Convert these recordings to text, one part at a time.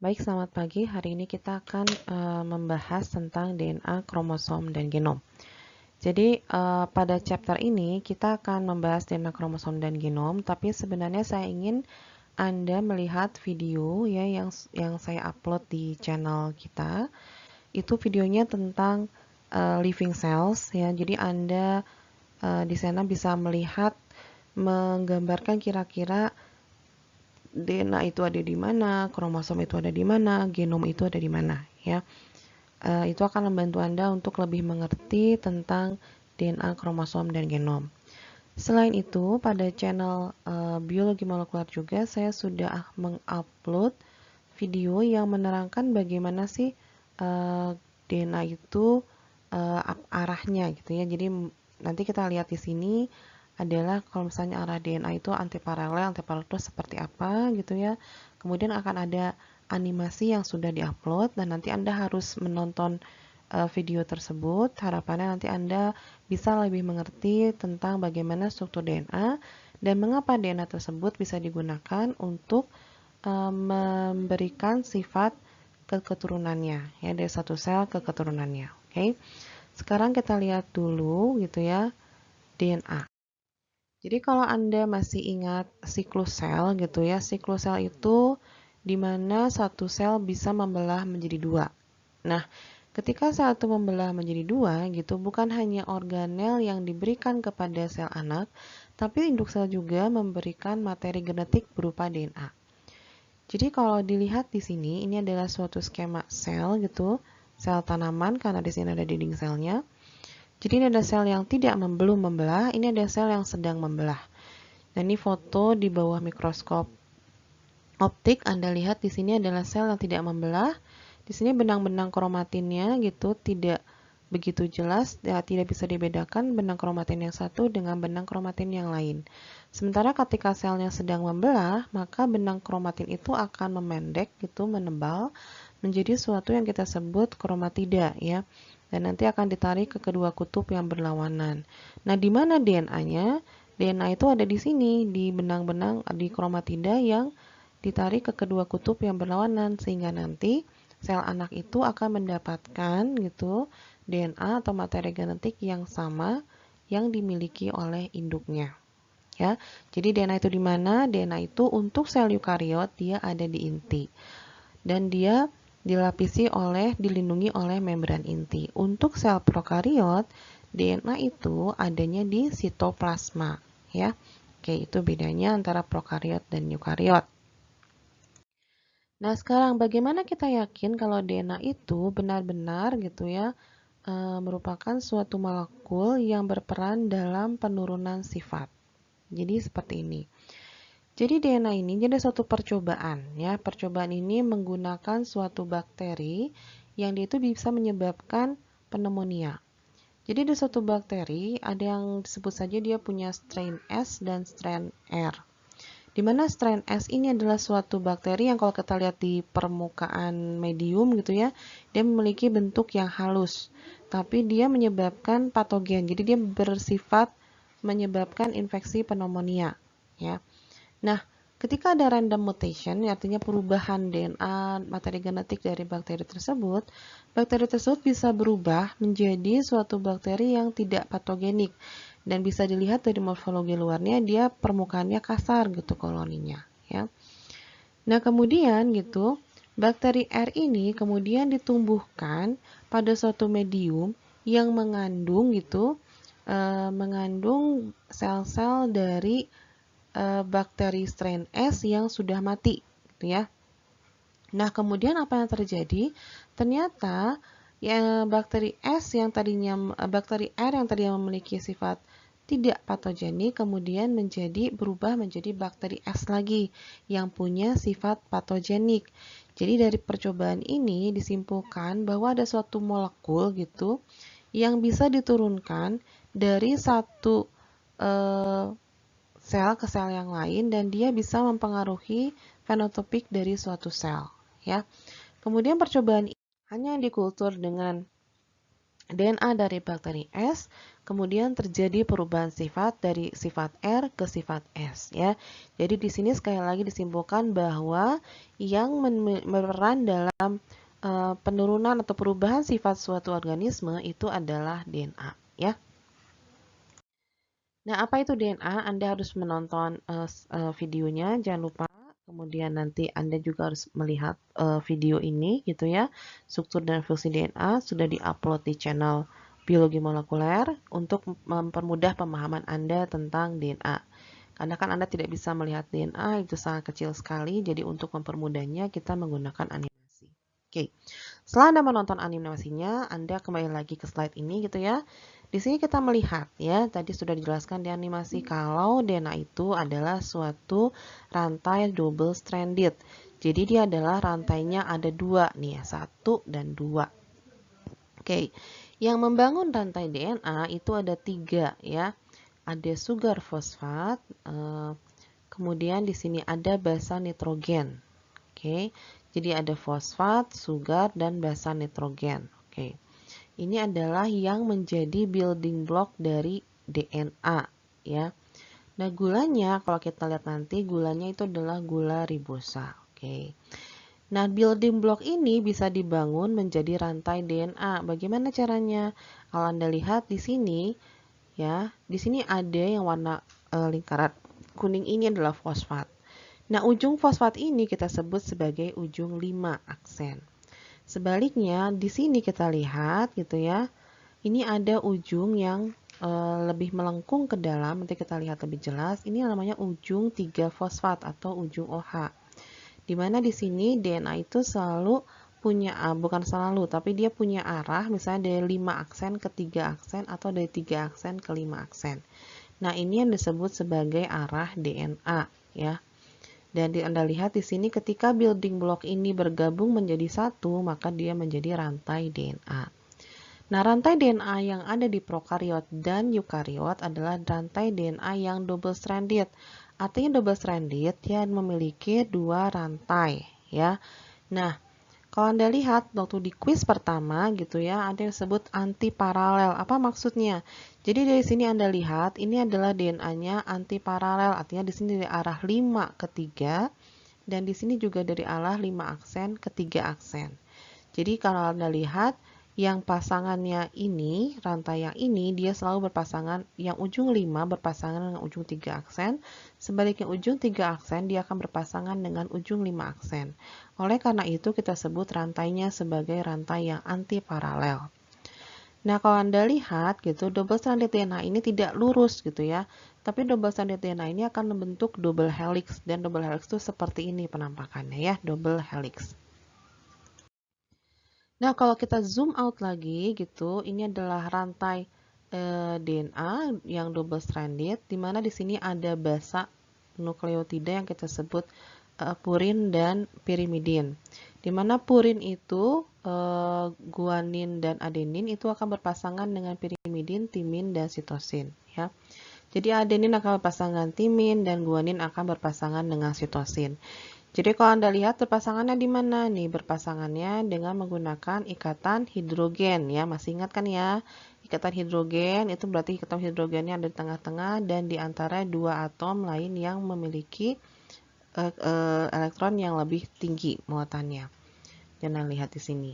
Baik, selamat pagi. Hari ini kita akan membahas tentang DNA, kromosom, dan genom. Jadi, pada chapter ini kita akan membahas DNA, kromosom, dan genom, tapi sebenarnya saya ingin Anda melihat video ya yang saya upload di channel kita. Itu videonya tentang living cells ya. Jadi Anda di sana bisa melihat menggambarkan kira-kira DNA itu ada di mana, kromosom itu ada di mana, genom itu ada di mana, ya. Itu akan membantu Anda untuk lebih mengerti tentang DNA, kromosom, dan genom. Selain itu, pada channel biologi molekuler juga saya sudah mengupload video yang menerangkan bagaimana sih DNA itu arahnya gitu ya. Jadi nanti kita lihat di sini adalah kalau misalnya arah DNA itu antiparalel itu seperti apa gitu ya. Kemudian akan ada animasi yang sudah diupload dan nanti Anda harus menonton video tersebut. Harapannya nanti Anda bisa lebih mengerti tentang bagaimana struktur DNA dan mengapa DNA tersebut bisa digunakan untuk memberikan sifat ke keturunannya ya, dari satu sel ke keturunannya. Oke. Sekarang kita lihat dulu gitu ya DNA. Jadi kalau Anda masih ingat siklus sel gitu ya, siklus sel itu di mana satu sel bisa membelah menjadi dua. Nah, ketika sel itu membelah menjadi dua gitu, bukan hanya organel yang diberikan kepada sel anak, tapi induk sel juga memberikan materi genetik berupa DNA. Jadi kalau dilihat di sini, ini adalah suatu skema sel gitu, sel tanaman karena di sini ada dinding selnya. Jadi ini ada sel yang belum membelah, ini ada sel yang sedang membelah. Nah, ini foto di bawah mikroskop optik. Anda lihat di sini adalah sel yang tidak membelah. Di sini benang-benang kromatinnya gitu tidak begitu jelas, ya, tidak bisa dibedakan benang kromatin yang satu dengan benang kromatin yang lain. Sementara ketika selnya sedang membelah, maka benang kromatin itu akan memendek gitu, menebal menjadi suatu yang kita sebut kromatida ya. Dan nanti akan ditarik ke kedua kutub yang berlawanan. Nah, di mana DNA-nya? DNA itu ada di sini, di benang-benang di kromatida yang ditarik ke kedua kutub yang berlawanan, sehingga nanti sel anak itu akan mendapatkan gitu DNA atau materi genetik yang sama yang dimiliki oleh induknya. Ya, jadi DNA itu di mana? DNA itu untuk sel eukariot dia ada di inti. Dan dia dilindungi oleh membran inti. Untuk sel prokariot, DNA itu adanya di sitoplasma, ya. Oke, itu bedanya antara prokariot dan eukariot. Nah, sekarang bagaimana kita yakin kalau DNA itu benar-benar gitu ya, merupakan suatu molekul yang berperan dalam penurunan sifat. Jadi seperti ini. Jadi DNA ini jadi suatu percobaan ya. Percobaan ini menggunakan suatu bakteri yang dia itu bisa menyebabkan pneumonia. Jadi ada suatu bakteri, ada yang disebut saja dia punya strain S dan strain R. Di mana strain S ini adalah suatu bakteri yang kalau kita lihat di permukaan medium gitu ya, dia memiliki bentuk yang halus, tapi dia menyebabkan patogen. Jadi dia bersifat menyebabkan infeksi pneumonia ya. Nah, ketika ada random mutation, artinya perubahan DNA materi genetik dari bakteri tersebut bisa berubah menjadi suatu bakteri yang tidak patogenik. Dan bisa dilihat dari morfologi luarnya, dia permukaannya kasar gitu koloninya. Ya. Nah, kemudian gitu, bakteri R ini kemudian ditumbuhkan pada suatu medium yang mengandung gitu, mengandung sel-sel dari bakteri strain S yang sudah mati, gitu ya. Nah, kemudian apa yang terjadi? Ternyata ya, bakteri R yang tadinya memiliki sifat tidak patogenik kemudian berubah menjadi bakteri S lagi yang punya sifat patogenik. Jadi dari percobaan ini disimpulkan bahwa ada suatu molekul gitu yang bisa diturunkan dari satu sel ke sel yang lain dan dia bisa mempengaruhi fenotipik dari suatu sel ya. Kemudian percobaan ini hanya dikultur dengan DNA dari bakteri S, kemudian terjadi perubahan sifat dari sifat R ke sifat S ya. Jadi di sini sekali lagi disimpulkan bahwa yang berperan dalam penurunan atau perubahan sifat suatu organisme itu adalah DNA ya. Nah, apa itu DNA? Anda harus menonton videonya, jangan lupa. Kemudian nanti Anda juga harus melihat video ini gitu ya. Struktur dan fungsi DNA sudah diupload di channel Biologi Molekuler untuk mempermudah pemahaman Anda tentang DNA. Karena kan Anda tidak bisa melihat DNA, itu sangat kecil sekali, jadi untuk mempermudahnya kita menggunakan animasi. Oke, setelah Anda menonton animasinya, Anda kembali lagi ke slide ini gitu ya. Di sini kita melihat ya, tadi sudah dijelaskan di animasi kalau DNA itu adalah suatu rantai double stranded. Jadi dia adalah rantainya ada dua nih ya, 1 dan 2. Oke, yang membangun rantai DNA itu ada 3 ya. Ada sugar fosfat, kemudian di sini ada basa nitrogen. Oke, jadi ada fosfat, sugar, dan basa nitrogen. Oke. Ini adalah yang menjadi building block dari DNA ya. Nah, gulanya kalau kita lihat nanti gulanya itu adalah gula ribosa. Oke. Nah, building block ini bisa dibangun menjadi rantai DNA. Bagaimana caranya? Kalau Anda lihat di sini ya, di sini ada yang warna lingkaran kuning ini adalah fosfat. Nah, ujung fosfat ini kita sebut sebagai ujung 5 aksen. Sebaliknya, di sini kita lihat gitu ya, ini ada ujung yang lebih melengkung ke dalam, nanti kita lihat lebih jelas. Ini namanya ujung 3 fosfat atau ujung OH. Dimana di sini DNA itu selalu punya, bukan selalu, tapi dia punya arah, misalnya dari 5 aksen ke 3 aksen, atau dari 3 aksen ke 5 aksen. Nah, ini yang disebut sebagai arah DNA ya. Dan Anda lihat di sini ketika building block ini bergabung menjadi satu, maka dia menjadi rantai DNA. Nah, rantai DNA yang ada di prokariot dan eukariot adalah rantai DNA yang double stranded. Artinya double stranded dia memiliki 2 rantai ya. Nah, kalau Anda lihat waktu di quiz pertama gitu ya, ada yang disebut anti paralel. Apa maksudnya? Jadi dari sini Anda lihat ini adalah DNA-nya anti paralel. Artinya di sini dari arah 5 ke 3 dan di sini juga dari arah 5 aksen ke 3 aksen. Jadi kalau Anda lihat yang pasangannya ini, rantai yang ini dia selalu berpasangan, yang ujung 5 berpasangan dengan ujung 3 aksen, sebaliknya ujung 3 aksen dia akan berpasangan dengan ujung 5 aksen. Oleh karena itu kita sebut rantainya sebagai rantai yang anti paralel. Nah, kalau Anda lihat gitu, double stranded DNA ini tidak lurus gitu ya. Tapi double stranded DNA ini akan membentuk double helix dan double helix itu seperti ini penampakannya ya, double helix. Nah, kalau kita zoom out lagi gitu, ini adalah rantai DNA yang double stranded, di mana di sini ada basa nukleotida yang kita sebut purin dan pirimidin. Di mana purin itu guanin dan adenin itu akan berpasangan dengan pirimidin, timin, dan sitosin. Ya. Jadi adenin akan berpasangan timin dan guanin akan berpasangan dengan sitosin. Jadi kalau Anda lihat berpasangannya di mana nih? Berpasangannya dengan menggunakan ikatan hidrogen ya. Masih ingat kan ya? Ikatan hidrogen itu berarti ikatan hidrogennya ada di tengah-tengah dan di antara dua atom lain yang memiliki elektron yang lebih tinggi muatannya. Jangan lihat di sini.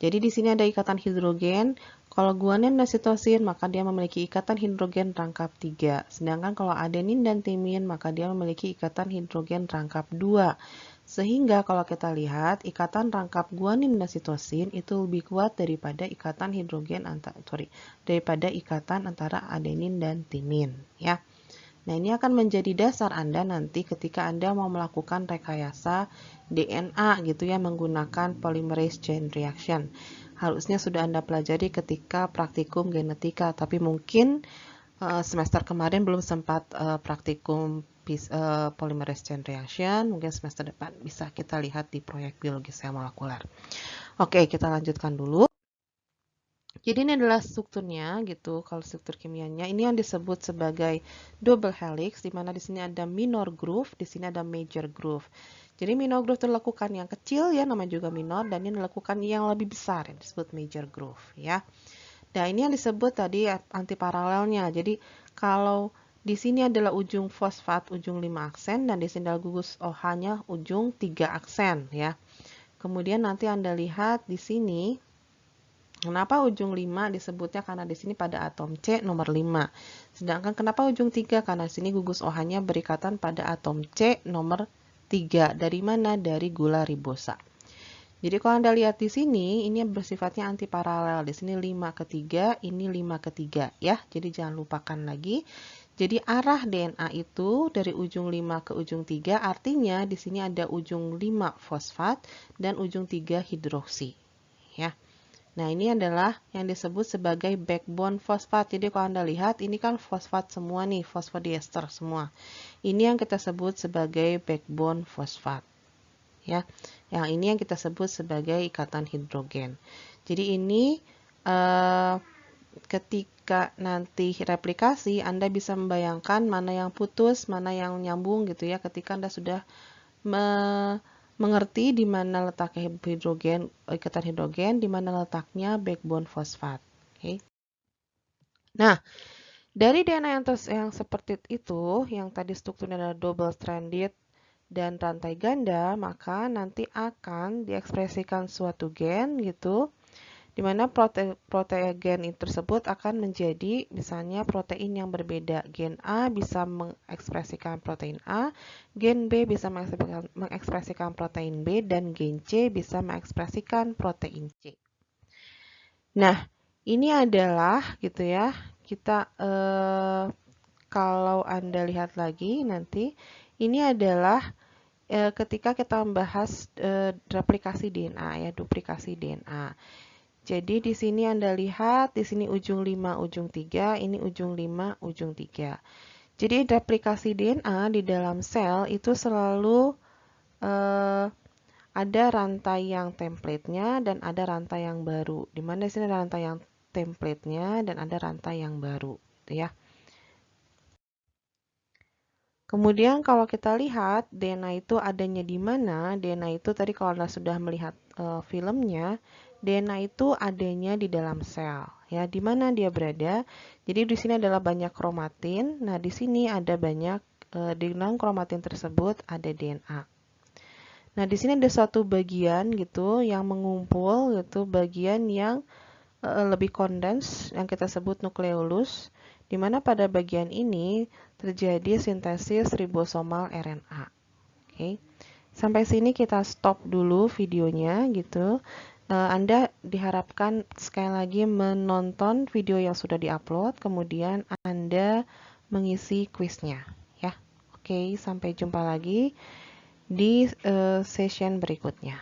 Jadi di sini ada ikatan hidrogen. Kalau guanin dan sitosin maka dia memiliki ikatan hidrogen rangkap 3. Sedangkan kalau adenin dan timin maka dia memiliki ikatan hidrogen rangkap 2. Sehingga kalau kita lihat ikatan rangkap guanin dan sitosin itu lebih kuat daripada ikatan hidrogen daripada ikatan antara adenin dan timin ya. Nah, ini akan menjadi dasar Anda nanti ketika Anda mau melakukan rekayasa DNA gitu ya menggunakan polymerase chain reaction. Harusnya sudah Anda pelajari ketika praktikum genetika, tapi mungkin semester kemarin belum sempat praktikum polymerase chain reaction, mungkin semester depan bisa kita lihat di proyek biologi sel molekuler. Oke, kita lanjutkan dulu. Jadi ini adalah strukturnya gitu. Kalau struktur kimianya ini yang disebut sebagai double helix, di mana di sini ada minor groove, di sini ada major groove. Jadi minor groove itu dilakukan yang kecil ya, namanya juga minor, dan ini dilakukan yang lebih besar yang disebut major groove ya. Nah, ini yang disebut tadi antiparalelnya. Jadi, kalau di sini adalah ujung fosfat ujung 5 aksen dan di sini adalah gugus OH-nya ujung 3 aksen ya. Kemudian nanti Anda lihat di sini kenapa ujung 5 disebutnya karena di sini pada atom C nomor 5. Sedangkan kenapa ujung 3? Karena di sini gugus OH-nya berikatan pada atom C nomor 3. Dari mana? Dari gula ribosa. Jadi kalau Anda lihat di sini, ini bersifatnya antiparalel. Di sini 5 ke 3, ini 5 ke 3 ya. Jadi jangan lupakan lagi. Jadi arah DNA itu dari ujung 5 ke ujung 3, artinya di sini ada ujung 5 fosfat dan ujung 3 hidroksi ya. Nah, ini adalah yang disebut sebagai backbone fosfat. Jadi kalau Anda lihat, ini kan fosfat semua nih, fosfodiester semua. Ini yang kita sebut sebagai backbone fosfat. Ya, yang ini yang kita sebut sebagai ikatan hidrogen. Jadi ini ketika nanti replikasi Anda bisa membayangkan mana yang putus, mana yang nyambung gitu ya. Ketika Anda sudah mengerti di mana letaknya hidrogen, ikatan hidrogen, di mana letaknya backbone fosfat. Oke. Nah, dari DNA yang seperti itu, yang tadi strukturnya adalah double stranded dan rantai ganda, maka nanti akan diekspresikan suatu gen gitu, di mana protein tersebut akan menjadi misalnya protein yang berbeda. Gen A bisa mengekspresikan protein A, gen B bisa mengekspresikan protein B, dan gen C bisa mengekspresikan protein C. Nah, ini adalah gitu ya, kita kalau Anda lihat lagi nanti, ini adalah ketika kita membahas replikasi DNA ya, duplikasi DNA. Jadi di sini Anda lihat, di sini ujung 5, ujung 3, ini ujung 5, ujung 3. Jadi replikasi DNA di dalam sel itu selalu ada rantai yang template-nya dan ada rantai yang baru. Di mana di sini ada rantai yang template-nya dan ada rantai yang baru, gitu ya. Kemudian kalau kita lihat DNA itu adanya di mana, DNA itu tadi kalau Anda sudah melihat filmnya, DNA itu adanya di dalam sel. Ya, di mana dia berada? Jadi di sini adalah banyak kromatin. Nah, di sini ada banyak di dalam kromatin tersebut ada DNA. Nah, di sini ada suatu bagian gitu yang mengumpul gitu, bagian yang lebih kondens yang kita sebut nukleolus, di mana pada bagian ini terjadi sintesis ribosomal RNA. Oke. Sampai sini kita stop dulu videonya gitu. Anda diharapkan sekali lagi menonton video yang sudah diupload, kemudian Anda mengisi kuisnya ya. Oke, sampai jumpa lagi di session berikutnya.